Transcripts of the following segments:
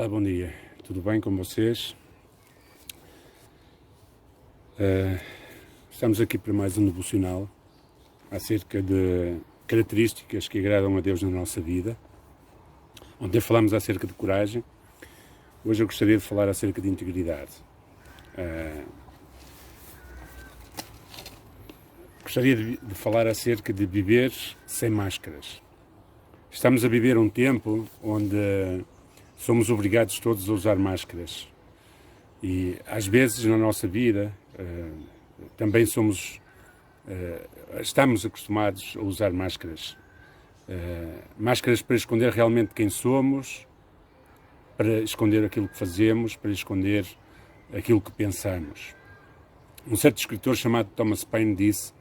Olá, bom dia. Tudo bem com vocês? Estamos aqui para mais um devocional acerca de características que agradam a Deus na nossa vida. Ontem falamos acerca de coragem. Hoje eu gostaria de falar acerca de integridade. Gostaria de falar acerca de viver sem máscaras. Estamos a viver um tempo onde somos obrigados todos a usar máscaras. E às vezes na nossa vida também estamos acostumados a usar máscaras. Máscaras para esconder realmente quem somos, para esconder aquilo que fazemos, para esconder aquilo que pensamos. Um certo escritor chamado Thomas Paine disse: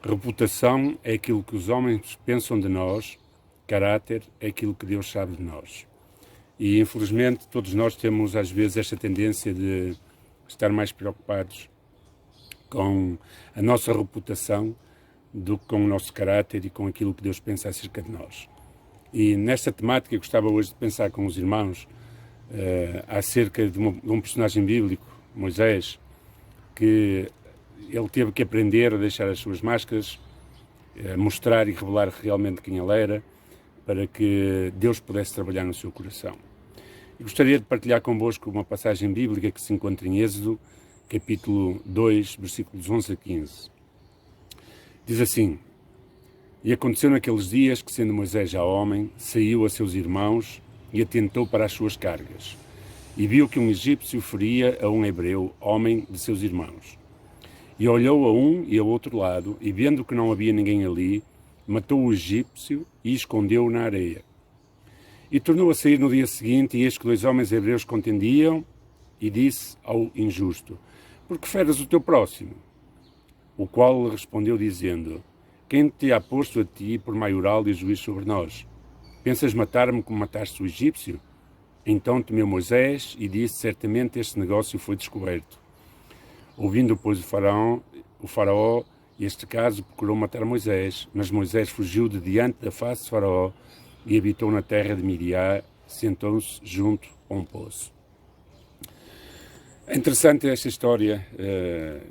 reputação é aquilo que os homens pensam de nós, caráter é aquilo que Deus sabe de nós. E infelizmente todos nós temos às vezes esta tendência de estar mais preocupados com a nossa reputação do que com o nosso caráter e com aquilo que Deus pensa acerca de nós. E nesta temática eu gostava hoje de pensar com os irmãos acerca de um personagem bíblico, Moisés, que ele teve que aprender a deixar as suas máscaras, mostrar e revelar realmente quem ele era, para que Deus pudesse trabalhar no seu coração. E gostaria de partilhar convosco uma passagem bíblica que se encontra em Êxodo, capítulo 2, versículos 11 a 15. Diz assim: E aconteceu naqueles dias que, sendo Moisés já homem, saiu a seus irmãos e atentou para as suas cargas, e viu que um egípcio feria a um hebreu, homem de seus irmãos. E olhou a um e ao outro lado, e vendo que não havia ninguém ali, matou o egípcio e escondeu-o na areia. E tornou a sair no dia seguinte, e eis que 2 homens hebreus contendiam, e disse ao injusto: Por que feres o teu próximo? O qual lhe respondeu dizendo: Quem te há posto a ti por maioral e juiz sobre nós? Pensas matar-me como mataste o egípcio? Então temeu Moisés e disse: Certamente este negócio foi descoberto. Ouvindo, pois, o faraó, este caso, procurou matar Moisés, mas Moisés fugiu de diante da face de Faraó e habitou na terra de Midian, sentou-se junto a um poço. É interessante esta história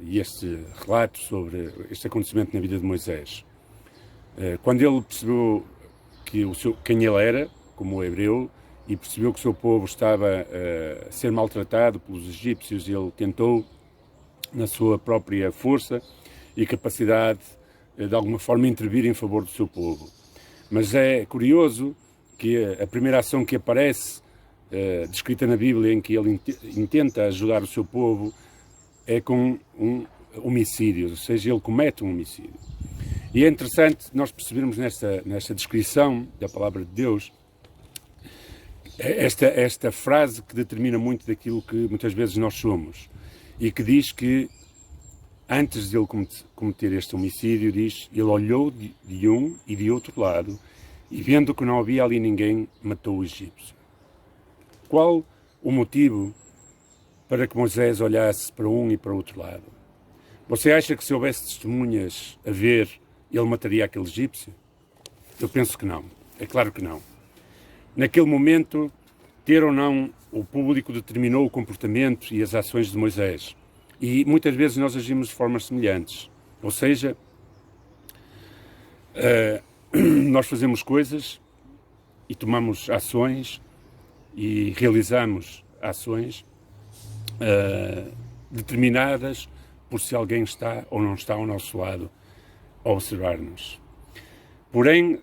e este relato sobre este acontecimento na vida de Moisés. Quando ele percebeu quem ele era, como hebreu, e percebeu que o seu povo estava a ser maltratado pelos egípcios, ele tentou, na sua própria força e capacidade, de alguma forma intervir em favor do seu povo. Mas é curioso que a primeira ação que aparece, descrita na Bíblia, em que ele intenta ajudar o seu povo, é com um homicídio, ou seja, ele comete um homicídio. E é interessante nós percebermos nesta descrição da palavra de Deus esta frase que determina muito daquilo que muitas vezes nós somos, e que diz que antes de ele cometer este homicídio, diz: ele olhou de um e de outro lado, e vendo que não havia ali ninguém, matou o egípcio. Qual o motivo para que Moisés olhasse para um e para o outro lado? Você acha que se houvesse testemunhas a ver, ele mataria aquele egípcio? Eu penso que não. É claro que não. Naquele momento, ter ou não, o público determinou o comportamento e as ações de Moisés. E muitas vezes nós agimos de formas semelhantes. Ou seja, nós fazemos coisas e tomamos ações e realizamos ações determinadas por se alguém está ou não está ao nosso lado a observar-nos. Porém,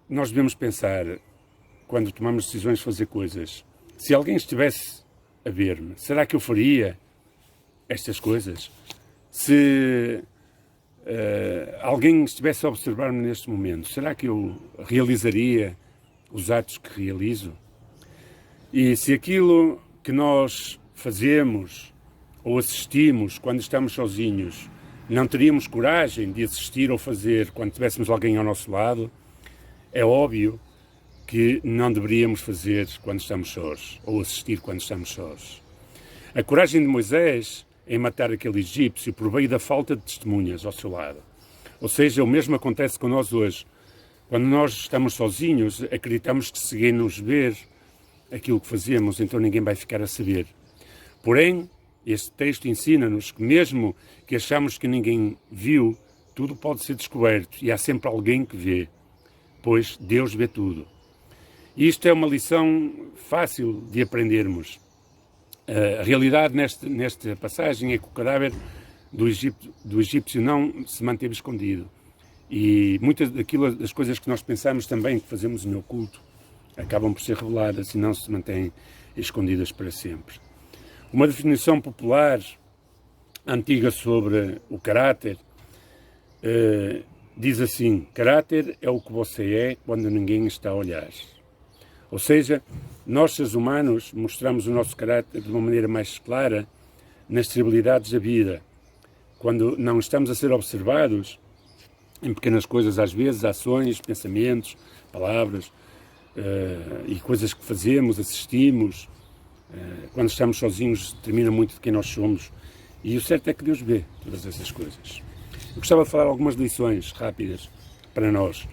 nós devemos pensar, quando tomamos decisões de fazer coisas, se alguém estivesse a ver-me, será que eu faria estas coisas? Se alguém estivesse a observar-me neste momento, será que eu realizaria os atos que realizo? E se aquilo que nós fazemos ou assistimos quando estamos sozinhos, não teríamos coragem de assistir ou fazer quando tivéssemos alguém ao nosso lado, é óbvio que não deveríamos fazer quando estamos sós, ou assistir quando estamos sós. A coragem de Moisés em matar aquele egípcio por meio da falta de testemunhas ao seu lado. Ou seja, o mesmo acontece com nós hoje. Quando nós estamos sozinhos, acreditamos que se ninguém nos ver, aquilo que fazemos, então ninguém vai ficar a saber. Porém, este texto ensina-nos que mesmo que achamos que ninguém viu, tudo pode ser descoberto e há sempre alguém que vê, pois Deus vê tudo. Isto é uma lição fácil de aprendermos. A realidade nesta passagem é que o cadáver do egípcio não se manteve escondido. E muitas das coisas que nós pensamos também que fazemos no oculto acabam por ser reveladas e não se mantêm escondidas para sempre. Uma definição popular antiga sobre o caráter diz assim: caráter é o que você é quando ninguém está a olhar. Ou seja, nós, seres humanos, mostramos o nosso caráter de uma maneira mais clara nas trivialidades da vida. Quando não estamos a ser observados em pequenas coisas, às vezes, ações, pensamentos, palavras e coisas que fazemos, assistimos. Quando estamos sozinhos, determina muito de quem nós somos. E o certo é que Deus vê todas essas coisas. Eu gostava de falar algumas lições rápidas para nós,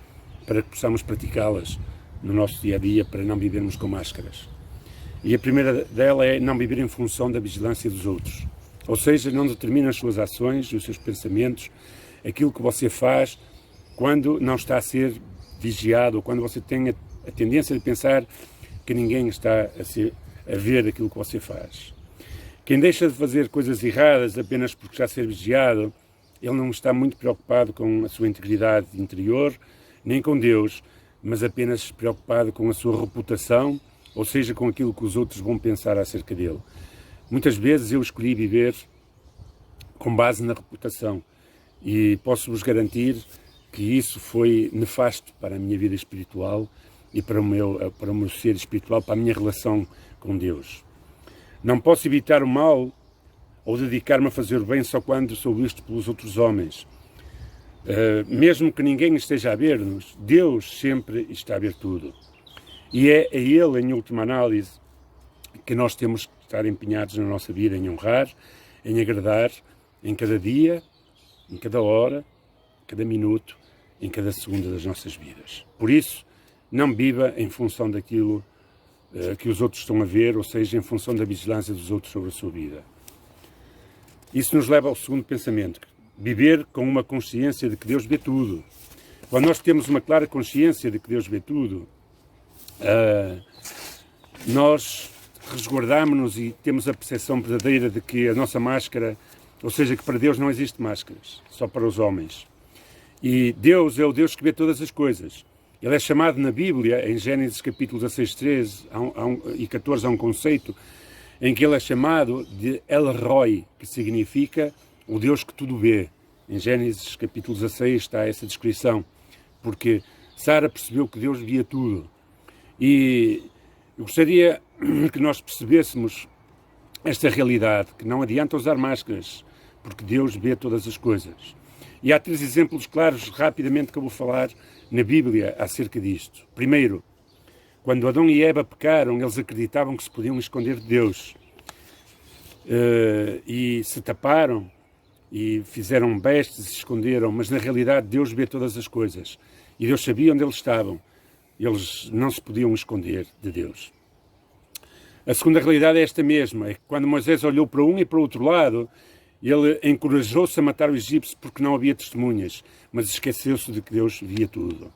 para que possamos praticá-las no nosso dia-a-dia, para não vivermos com máscaras. E a primeira dela é não viver em função da vigilância dos outros. Ou seja, não determina as suas ações, os seus pensamentos, aquilo que você faz quando não está a ser vigiado, ou quando você tem a tendência de pensar que ninguém está a ver aquilo que você faz. Quem deixa de fazer coisas erradas apenas porque está a ser vigiado, ele não está muito preocupado com a sua integridade interior, nem com Deus, mas apenas preocupado com a sua reputação, ou seja, com aquilo que os outros vão pensar acerca dele. Muitas vezes eu escolhi viver com base na reputação e posso-vos garantir que isso foi nefasto para a minha vida espiritual e para o meu ser espiritual, para a minha relação com Deus. Não posso evitar o mal ou dedicar-me a fazer o bem só quando sou visto pelos outros homens. Mesmo que ninguém esteja a ver-nos, Deus sempre está a ver tudo. E é a Ele, em última análise, que nós temos que estar empenhados na nossa vida, em honrar, em agradar, em cada dia, em cada hora, em cada minuto, em cada segundo das nossas vidas. Por isso, não viva em função daquilo que os outros estão a ver, ou seja, em função da vigilância dos outros sobre a sua vida. Isso nos leva ao segundo pensamento: viver com uma consciência de que Deus vê tudo. Quando nós temos uma clara consciência de que Deus vê tudo, nós resguardamos-nos e temos a percepção verdadeira de que a nossa máscara, ou seja, que para Deus não existe máscaras, só para os homens. E Deus é o Deus que vê todas as coisas. Ele é chamado na Bíblia, em Gênesis capítulo 16, 13 e 14, há um conceito em que ele é chamado de El Roi, que significa o Deus que tudo vê. Em Gênesis capítulo 16 está essa descrição, porque Sara percebeu que Deus via tudo. E eu gostaria que nós percebêssemos esta realidade, que não adianta usar máscaras, porque Deus vê todas as coisas. E há 3 exemplos claros, rapidamente, que eu vou falar na Bíblia acerca disto. Primeiro, quando Adão e Eva pecaram, eles acreditavam que se podiam esconder de Deus. E se taparam e fizeram bestes, se esconderam, mas na realidade Deus vê todas as coisas. E Deus sabia onde eles estavam. Eles não se podiam esconder de Deus. A segunda realidade é esta mesma, é que quando Moisés olhou para um e para o outro lado, ele encorajou-se a matar o egípcio porque não havia testemunhas, mas esqueceu-se de que Deus via tudo.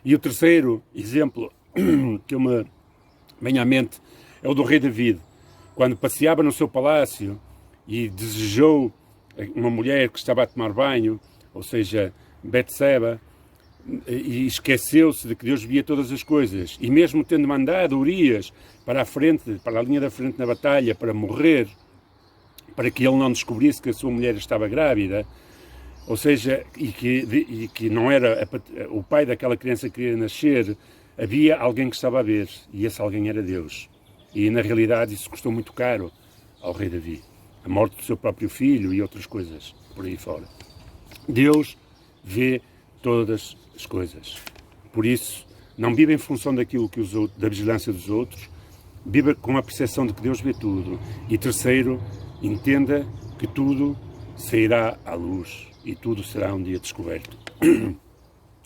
E o terceiro exemplo que me vem à mente é o do rei David, quando passeava no seu palácio e desejou uma mulher que estava a tomar banho, ou seja, Betseba, e esqueceu-se de que Deus via todas as coisas. E mesmo tendo mandado Urias para a linha da frente na batalha, para morrer, para que ele não descobrisse que a sua mulher estava grávida, ou seja, e que não era o pai daquela criança que queria nascer, havia alguém que estava a ver, e esse alguém era Deus. E na realidade isso custou muito caro ao rei Davi, a morte do seu próprio filho e outras coisas por aí fora. Deus vê todas as coisas. Por isso, não viva em função daquilo que da vigilância dos outros, viva com a percepção de que Deus vê tudo. E terceiro, entenda que tudo sairá à luz e tudo será um dia descoberto.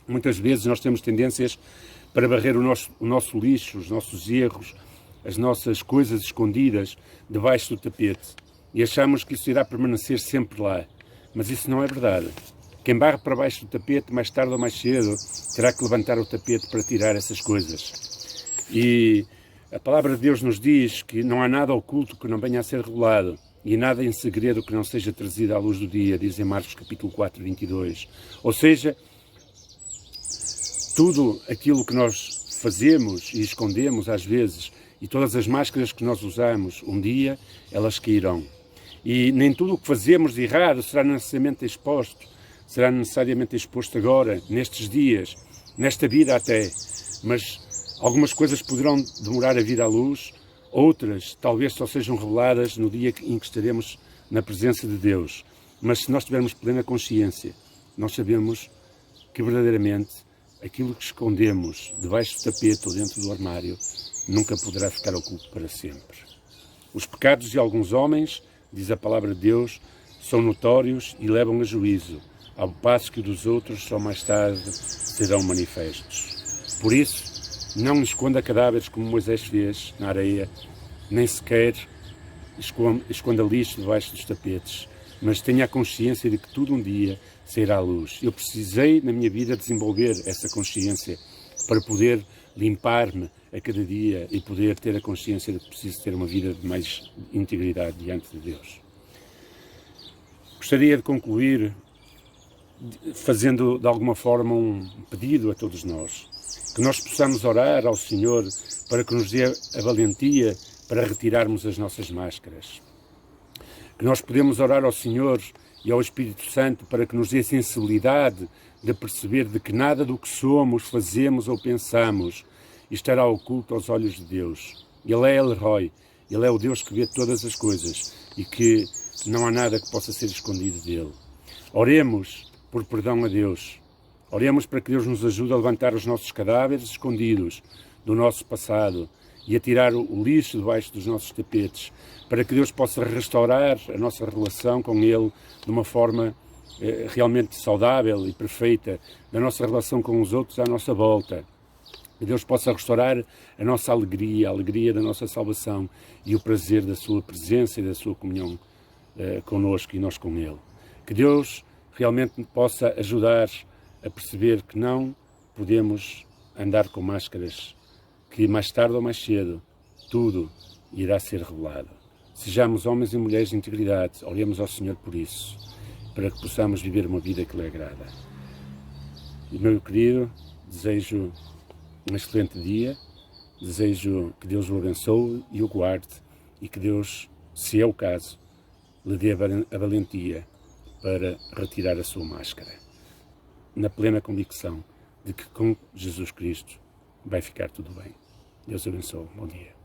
Muitas vezes nós temos tendências para varrer o nosso lixo, os nossos erros, as nossas coisas escondidas debaixo do tapete e achamos que isso irá permanecer sempre lá. Mas isso não é verdade. Quem barre para baixo do tapete, mais tarde ou mais cedo, terá que levantar o tapete para tirar essas coisas. E a palavra de Deus nos diz que não há nada oculto que não venha a ser revelado e nada em segredo que não seja trazido à luz do dia, diz em Marcos capítulo 4, 22. Ou seja, tudo aquilo que nós fazemos e escondemos às vezes e todas as máscaras que nós usamos, um dia elas cairão. E nem tudo o que fazemos de errado será necessariamente exposto agora, nestes dias, nesta vida até. Mas algumas coisas poderão demorar a vir à luz, outras talvez só sejam reveladas no dia em que estaremos na presença de Deus. Mas se nós tivermos plena consciência, nós sabemos que verdadeiramente aquilo que escondemos debaixo do tapete ou dentro do armário nunca poderá ficar oculto para sempre. Os pecados de alguns homens, diz a palavra de Deus, são notórios e levam a juízo, ao passo que dos outros só mais tarde serão manifestos. Por isso, não esconda cadáveres como Moisés fez na areia, nem sequer esconda lixo debaixo dos tapetes, mas tenha a consciência de que tudo um dia sairá à luz. Eu precisei, na minha vida, desenvolver essa consciência para poder limpar-me a cada dia e poder ter a consciência de que preciso ter uma vida de mais integridade diante de Deus. Gostaria de concluir fazendo, de alguma forma, um pedido a todos nós. Que nós possamos orar ao Senhor para que nos dê a valentia para retirarmos as nossas máscaras. Que nós podemos orar ao Senhor e ao Espírito Santo para que nos dê a sensibilidade de perceber de que nada do que somos, fazemos ou pensamos estará oculto aos olhos de Deus. Ele é El Roi, Ele é o Deus que vê todas as coisas e que não há nada que possa ser escondido dele. Oremos por perdão a Deus. Oremos para que Deus nos ajude a levantar os nossos cadáveres escondidos do nosso passado e a tirar o lixo debaixo dos nossos tapetes, para que Deus possa restaurar a nossa relação com Ele de uma forma realmente saudável e perfeita, da nossa relação com os outros à nossa volta. Que Deus possa restaurar a nossa alegria, a alegria da nossa salvação e o prazer da sua presença e da sua comunhão conosco e nós com Ele. Que Deus realmente possa ajudar a perceber que não podemos andar com máscaras, que mais tarde ou mais cedo tudo irá ser revelado. Sejamos homens e mulheres de integridade, oremos ao Senhor por isso, para que possamos viver uma vida que lhe agrada. E, meu querido, desejo um excelente dia, desejo que Deus o abençoe e o guarde e que Deus, se é o caso, lhe dê a valentia para retirar a sua máscara, na plena convicção de que com Jesus Cristo vai ficar tudo bem. Deus abençoe. Bom dia.